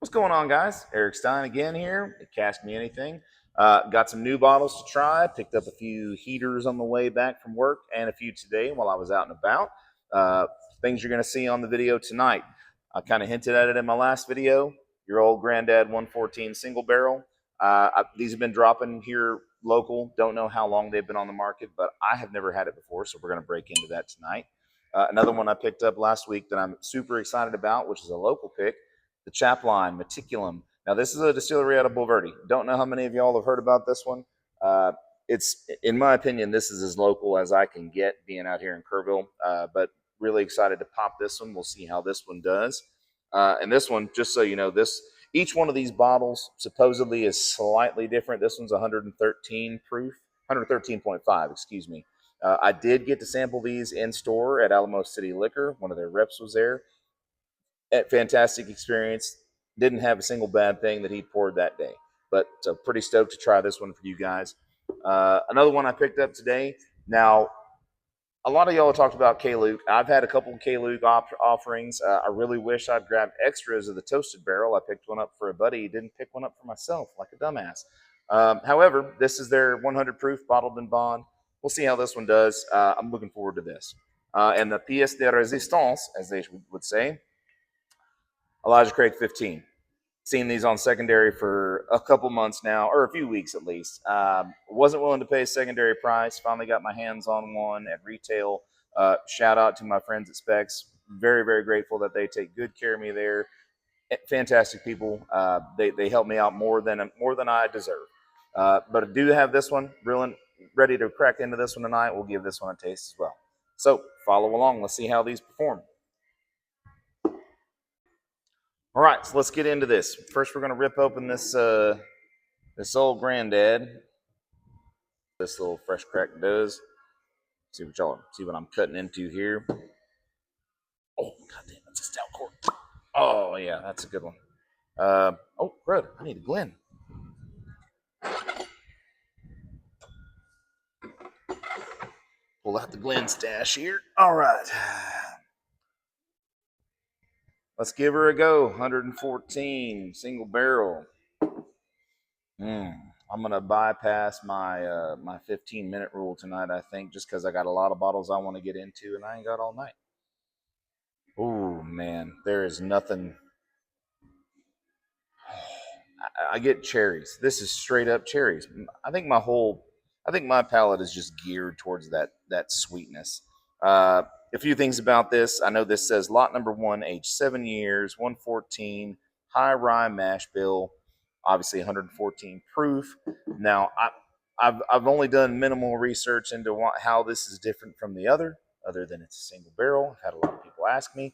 What's going on, guys? Eric Stein again here at Cast Me Anything. Got some new bottles to try. Picked up a few heaters on the way back from work and a few today while I was out and about. Uh, Things you're going to see on the video tonight. I kind of hinted at it in my last video. Your old Granddad 114 single barrel. These have been dropping here local. Don't know how long they've been on the market, but I have never had it before, so we're going to break into that tonight. Another one I picked up last week that I'm super excited about, which is a local pick, the Chapline Meticulum. Now, this is a distillery out of Bulverde. Don't know how many of y'all have heard about this one. It's, in my opinion, this is as local as I can get being out here in Kerrville, but really excited to pop this one. We'll see how this one does. And this one, just so you know, each one of these bottles supposedly is slightly different. This one's 113 proof, 113.5, excuse me. I did get to sample these in store at Alamo City Liquor. One of their reps was there. Fantastic experience. Didn't have a single bad thing that he poured that day. But so pretty stoked to try this one for you guys. Another one I picked up today. Now, a lot of y'all have talked about K.Luke. I've had a couple of K.Luke offerings. I really wish I'd grabbed extras of the toasted barrel. I picked one up for a buddy. He didn't pick one up for myself, like a dumbass. However, this is their 100 proof bottled in bond. We'll see how this one does. I'm looking forward to this. And the pièce de résistance, as they would say, Elijah Craig 15. Seen these on secondary for a couple months now, or a few weeks at least. Wasn't willing to pay a secondary price. Finally got my hands on one at retail. Shout out to my friends at Specs. Very, very grateful that they take good care of me there. Fantastic people. They help me out more than I deserve. But I do have this one. Really ready to crack into this one tonight. We'll give this one a taste as well. So follow along. Let's see how these perform. All right, so let's get into this. First, we're going to rip open this old Granddad. This little fresh crack does. See what I'm cutting into here. Oh, goddamn, that's a stout cork. Oh yeah, that's a good one. Oh, crud, I need a Glen. Pull out the Glen stash here. All right. Let's give her a go. 114 single barrel. I'm gonna bypass my my 15-minute rule tonight. I think just because I got a lot of bottles I want to get into, and I ain't got all night. Oh man, there is nothing. I get cherries. This is straight up cherries. I think my palate is just geared towards that sweetness. A few things about this. I know this says lot number 1, age 7 years, 114, high rye mash bill, obviously 114 proof. Now, I've only done minimal research into how this is different from the other than it's a single barrel. I've had a lot of people ask me.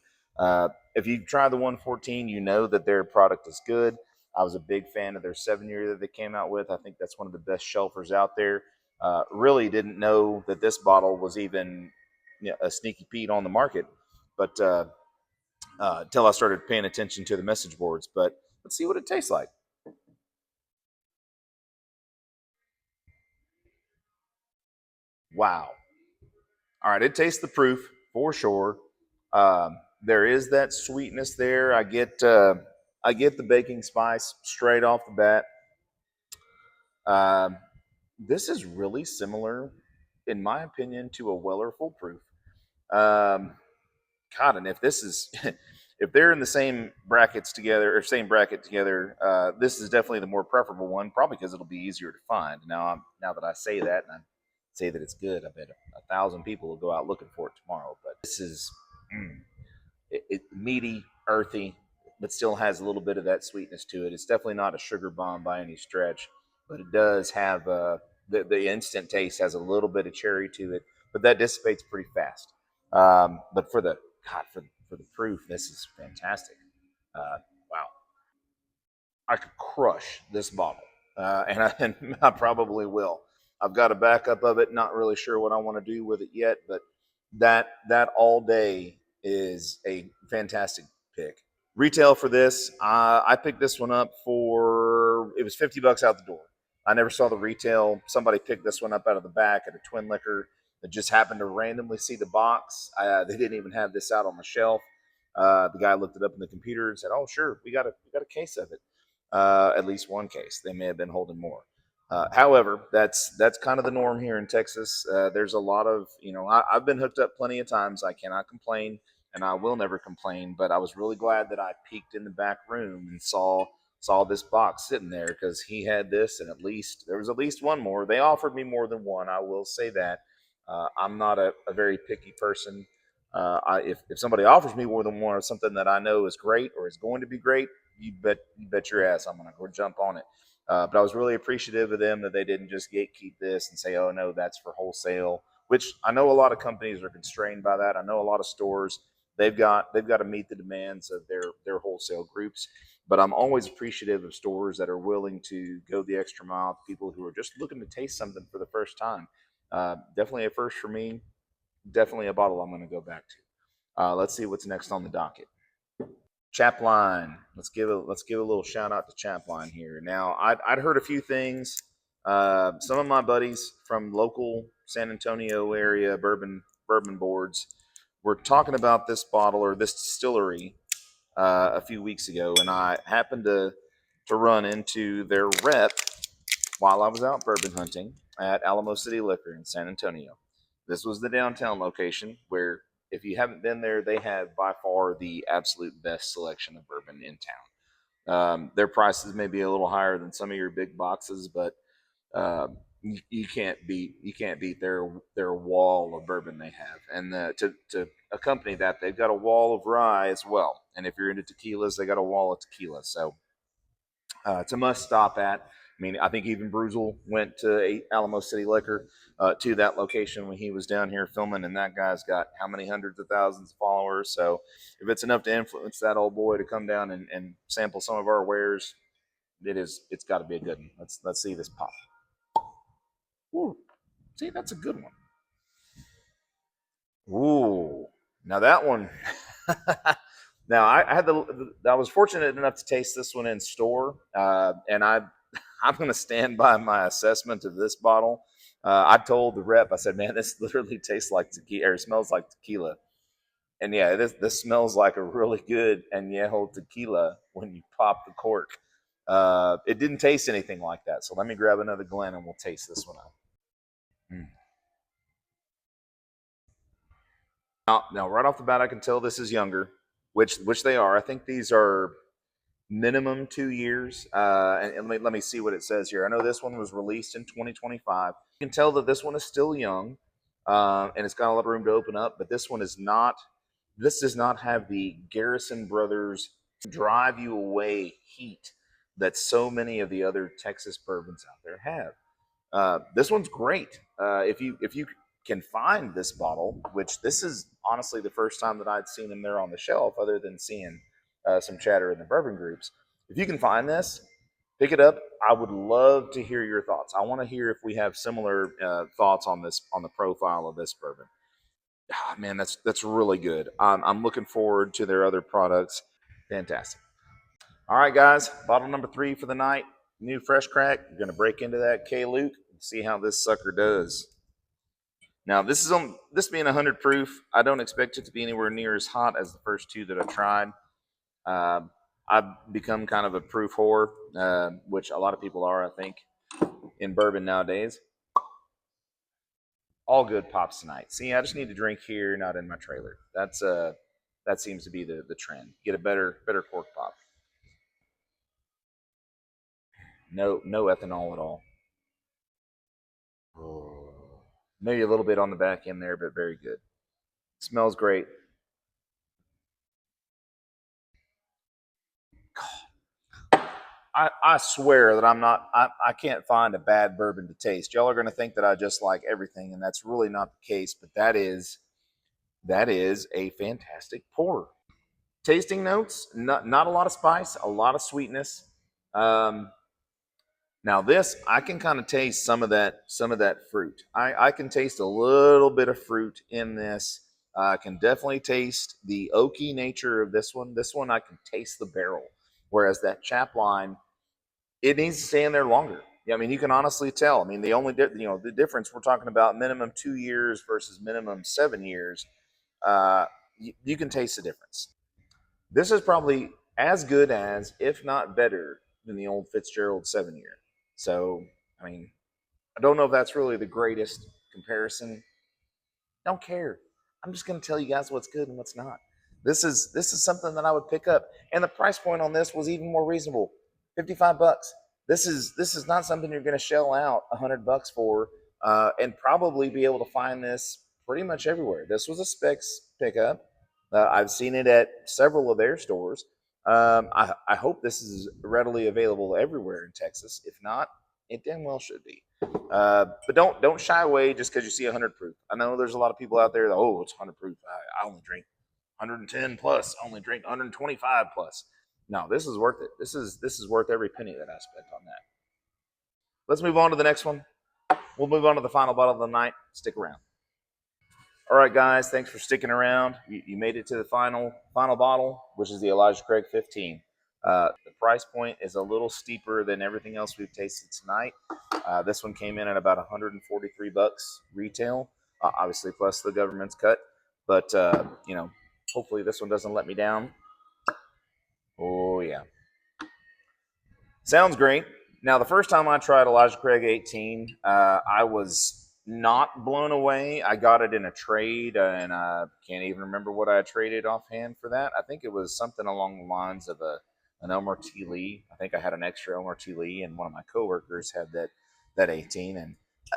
If you try the 114, you know that their product is good. I was a big fan of their 7-year that they came out with. I think that's one of the best shelfers out there. Really didn't know that this bottle was even a sneaky Pete on the market, but until I started paying attention to the message boards. But let's see what it tastes like. Wow. All right, it tastes the proof for sure. There is that sweetness there. I get the baking spice straight off the bat. This is really similar, in my opinion, to a Weller Full Proof. God, and if this is, if they're in the same brackets together or same bracket together, this is definitely the more preferable one, probably because it'll be easier to find. Now that I say that and I say that it's good, I bet 1,000 people will go out looking for it tomorrow. But this is meaty, earthy, but still has a little bit of that sweetness to it. It's definitely not a sugar bomb by any stretch, but it does have the instant taste has a little bit of cherry to it, but that dissipates pretty fast. But for the proof, this is fantastic. Wow, I could crush this bottle, and I probably will. I've got a backup of it. Not really sure what I want to do with it yet, but that all day is a fantastic pick. Retail for this, I picked this one up for, it was $50 out the door. I never saw the retail. Somebody picked this one up out of the back at a Twin Liquor that just happened to randomly see the box. They didn't even have this out on the shelf. The guy looked it up in the computer and said, "Oh, sure, we got a case of it, at least one case. They may have been holding more." However, that's kind of the norm here in Texas. There's a lot of, I've been hooked up plenty of times. I cannot complain, and I will never complain. But I was really glad that I peeked in the back room and saw this box sitting there, because he had this, and there was at least one more. They offered me more than one. I will say that. I'm not a very picky person. If somebody offers me more than one or something that I know is great or is going to be great, you bet your ass I'm gonna go jump on it. But I was really appreciative of them that they didn't just gatekeep this and say, "Oh no, that's for wholesale," which I know a lot of companies are constrained by that. I know a lot of stores, they've got to meet the demands of their wholesale groups. But I'm always appreciative of stores that are willing to go the extra mile. People who are just looking to taste something for the first time. Definitely a first for me. Definitely a bottle I'm going to go back to. Let's see what's next on the docket. Chapline. Let's give a little shout out to Chapline here. Now, I'd heard a few things. Some of my buddies from local San Antonio area bourbon boards were talking about this bottle or this distillery a few weeks ago, and I happened to run into their rep while I was out bourbon hunting at Alamo City Liquor in San Antonio. This was the downtown location where, if you haven't been there, they have by far the absolute best selection of bourbon in town. Their prices may be a little higher than some of your big boxes, but you can't beat their wall of bourbon they have. And to accompany that, they've got a wall of rye as well. And if you're into tequilas, they got a wall of tequila. So it's a must stop at. I mean, I think even Bruzel went to Alamo City Liquor, to that location when he was down here filming, and that guy's got how many hundreds of thousands of followers. So if it's enough to influence that old boy to come down and sample some of our wares, it's got to be a good one. Let's see this pop. Ooh, see, that's a good one. Ooh, now that one. Now I was fortunate enough to taste this one in store, and I'm going to stand by my assessment of this bottle. I told the rep, I said, "Man, this literally tastes like tequila, or smells like tequila." And yeah, this smells like a really good añejo tequila when you pop the cork. It didn't taste anything like that, so let me grab another Glen and we'll taste this one out. Mm. Now, right off the bat, I can tell this is younger, which they are. I think these are minimum 2 years. And let me see what it says here. I know this one was released in 2025. You can tell that this one is still young, and it's got a lot of room to open up. But this one is not. This does not have the Garrison Brothers drive you away heat that so many of the other Texas bourbons out there have. This one's great. If you can find this bottle, which this is honestly the first time that I'd seen them there on the shelf, other than seeing some chatter in the bourbon groups. If you can find this, pick it up. I would love to hear your thoughts. I want to hear if we have similar thoughts on the profile of this bourbon. Ah, man, that's really good. I'm looking forward to their other products. Fantastic. All right, guys, bottle number 3 for the night. New fresh crack. We're gonna break into that K.Luke and see how this sucker does. Now, this being 100 proof. I don't expect it to be anywhere near as hot as the first two that I tried. Uh, I've become kind of a proof whore, which a lot of people are, I think, in bourbon nowadays. All good pops tonight. See, I just need to drink here, not in my trailer. That seems to be the trend. Get a better cork pop. No ethanol at all. Oh, maybe a little bit on the back end there, but very good. Smells great. I swear that I can't find a bad bourbon to taste. Y'all are going to think that I just like everything, and that's really not the case. But that is a fantastic pour. Tasting notes: not a lot of spice, a lot of sweetness. Um, Now this, I can kind of taste some of that fruit. I can taste a little bit of fruit in this. I can definitely taste the oaky nature of this one. This one I can taste the barrel, whereas that Chapline, it needs to stay in there longer. Yeah, I mean, you can honestly tell. I mean, the difference, we're talking about minimum 2 years versus minimum 7 years. You can taste the difference. This is probably as good as, if not better, than the old Fitzgerald 7 year. So, I mean, I don't know if that's really the greatest comparison. Don't care. I'm just going to tell you guys what's good and what's not. This is something that I would pick up, and the price point on this was even more reasonable, $55. This is not something you're going to shell out $100 for, and probably be able to find this pretty much everywhere. This was a specs pickup. I've seen it at several of their stores. I hope this is readily available everywhere in Texas. If not, it damn well should be. But don't shy away just because you see 100 proof. I know there's a lot of people out there that, oh, it's 100 proof. I only drink 110 plus. I only drink 125 plus. No, this is worth it. This is worth every penny that I spent on that. Let's move on to the next one. We'll move on to the final bottle of the night. Stick around. All right, guys, thanks for sticking around. You made it to the final bottle, which is the Elijah Craig 15. The price point is a little steeper than everything else we've tasted tonight. This one came in at about 143 bucks retail, obviously plus the government's cut. But hopefully this one doesn't let me down. Oh yeah, sounds great. Now, the first time I tried Elijah Craig 18, I was not blown away. I got it in a trade, and I can't even remember what I traded offhand for that. I think it was something along the lines of an Elmer T. Lee. I think I had an extra Elmer T. Lee, and one of my coworkers had that 18, and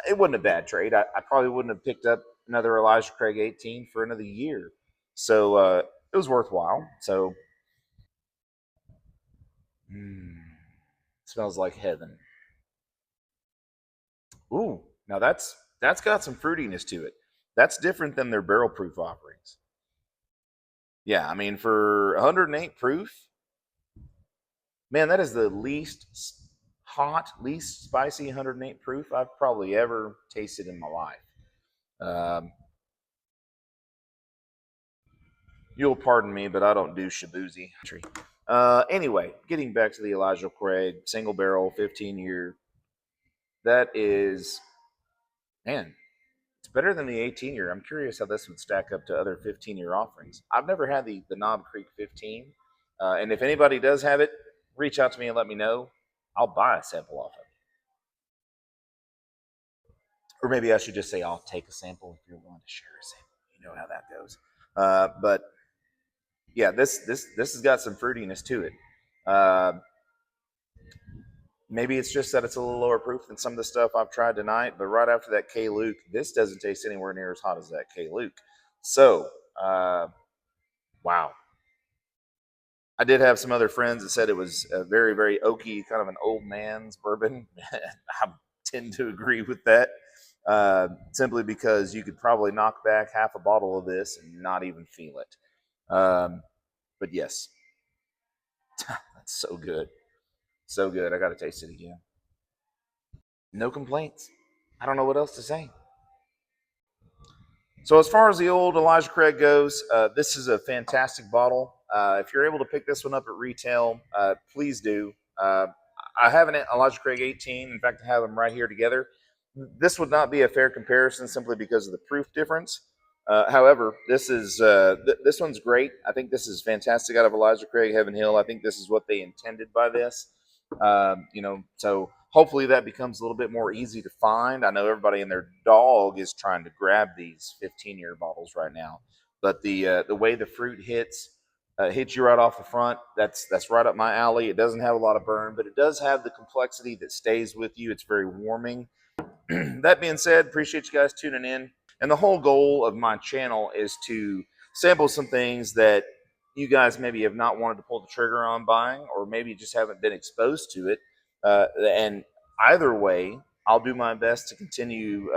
it wasn't a bad trade. I probably wouldn't have picked up another Elijah Craig 18 for another year, so it was worthwhile. So, smells like heaven. Ooh, now that's got some fruitiness to it. That's different than their barrel proof offerings. Yeah, I mean for 108 proof, man, that is the least hot, least spicy 108 proof I've probably ever tasted in my life. Um, you'll pardon me, but I don't do shabuzi. Anyway, getting back to the Elijah Craig single barrel 15 year, that is, man, it's better than the 18 year. I'm curious how this would stack up to other 15 year offerings. I've never had the Knob Creek 15. And if anybody does have it, reach out to me and let me know. I'll buy a sample off of it. Or maybe I should just say I'll take a sample if you're willing to share a sample. You know how that goes. But yeah, this has got some fruitiness to it. Uh, Maybe it's just that it's a little lower proof than some of the stuff I've tried tonight. But right after that K.Luke, this doesn't taste anywhere near as hot as that K.Luke. So, wow. I did have some other friends that said it was a very, very oaky, kind of an old man's bourbon. I tend to agree with that, simply because you could probably knock back half a bottle of this and not even feel it. But yes, that's so good. So good. I got to taste it again. No complaints. I don't know what else to say. So as far as the old Elijah Craig goes, this is a fantastic bottle. If you're able to pick this one up at retail, please do. I have an Elijah Craig 18. In fact, I have them right here together. This would not be a fair comparison simply because of the proof difference. However, this one's great. I think this is fantastic out of Elijah Craig Heaven Hill. I think this is what they intended by this. So hopefully that becomes a little bit more easy to find. I know everybody and their dog is trying to grab these 15-year bottles right now, but the way the fruit hits you right off the front. That's right up my alley. It doesn't have a lot of burn, but it does have the complexity that stays with you. It's very warming. That being said, appreciate you guys tuning in. And the whole goal of my channel is to sample some things that you guys maybe have not wanted to pull the trigger on buying, or maybe just haven't been exposed to it. And either way, I'll do my best to continue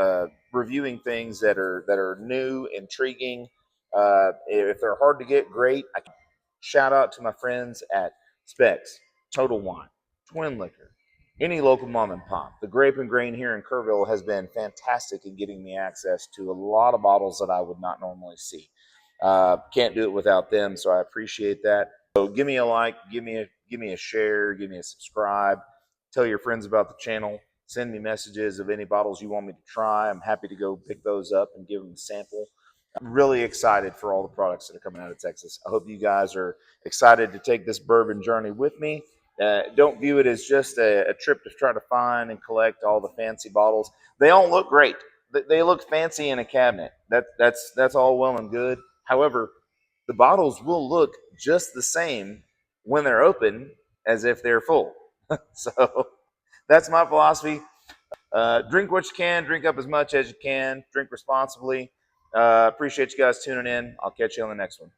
reviewing things that are new, intriguing. If they're hard to get, great. I can shout out to my friends at Specs, Total Wine, Twin Liquor, any local mom and pop. The Grape and Grain here in Kerrville has been fantastic in getting me access to a lot of bottles that I would not normally see. Can't do it without them, so I appreciate that. So give me a like, give me a share, give me a subscribe. Tell your friends about the channel. Send me messages of any bottles you want me to try. I'm happy to go pick those up and give them a sample. I'm really excited for all the products that are coming out of Texas. I hope you guys are excited to take this bourbon journey with me. Don't view it as just a trip to try to find and collect all the fancy bottles. They all look great. They look fancy in a cabinet. That's all well and good. However, the bottles will look just the same when they're open as if they're full. So that's my philosophy. Drink what you can, drink up as much as you can, drink responsibly. Appreciate you guys tuning in. I'll catch you on the next one.